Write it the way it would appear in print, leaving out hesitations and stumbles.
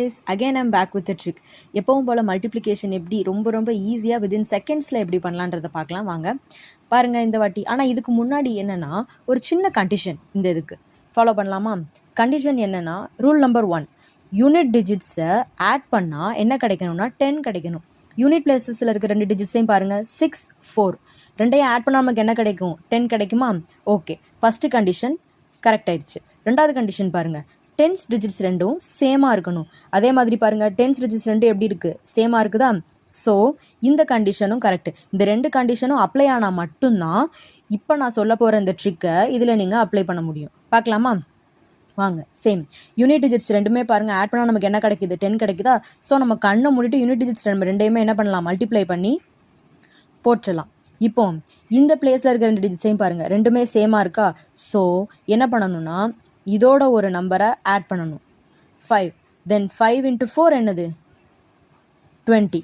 Yes, again I'm back with a trick. எப்பவும் போல் multiplication எப்படி ரொம்ப ஈஸியாக வித்தின் செகண்ட்ஸில் எப்படி பண்ணலான்றதை பார்க்கலாம் வாங்க. பாருங்கள் இந்த வாட்டி. ஆனால் இதுக்கு முன்னாடி என்னென்னா ஒரு சின்ன கண்டிஷன் இந்த இதுக்கு ஃபாலோ பண்ணலாமா? கண்டிஷன் என்னென்னா ரூல் நம்பர் 1, யூனிட் டிஜிட்ஸை ஆட் பண்ணால் என்ன கிடைக்கணும்னா 10 கிடைக்கணும். யூனிட் பிளேசஸில் இருக்க 2 டிஜிட்ஸையும் பாருங்கள், 6, 4 ரெண்டையும் ஆட் பண்ணால் நமக்கு என்ன கிடைக்கும்? 10 கிடைக்குமா? ஓகே, ஃபஸ்ட்டு கண்டிஷன் கரெக்ட் ஆயிடுச்சு. ரெண்டாவது கண்டிஷன் பாருங்கள், டென்ஸ் டிஜிட்ஸ் ரெண்டும் சேமாக இருக்கணும். அதே மாதிரி பாருங்கள், டென்ஸ் டிஜிட்ஸ் ரெண்டும் எப்படி இருக்குது? சேமாக இருக்குதா? ஸோ இந்த கண்டிஷனும் கரெக்டு. இந்த 2 கண்டிஷனும் அப்ளை ஆனால் மட்டும்தான் இப்போ நான் சொல்ல போகிற இந்த ட்ரிக்கை இதில் நீங்கள் அப்ளை பண்ண முடியும். பார்க்கலாமா? வாங்க. சேம் யூனிட் டிஜிட்ஸ் ரெண்டுமே பாருங்கள், ஆட் பண்ணால் நமக்கு என்ன கிடைக்குது? 10 கிடைக்குதா? ஸோ நம்ம கண்ணை மூடிட்டு யூனிட் டிஜிட்ஸ் ரெண்டையுமே என்ன பண்ணலாம்? மல்டிப்ளை பண்ணி போட்டுடலாம். இப்போ இந்த பிளேஸில் இருக்கிற 2 டிஜிட்ஸையும் பாருங்கள், ரெண்டுமே சேமாக இருக்கா? ஸோ என்ன பண்ணணும்னா இதோட ஒரு நம்பரை ஆட் பண்ணணும், 5. தென் 5 × 4 என்னது? 20.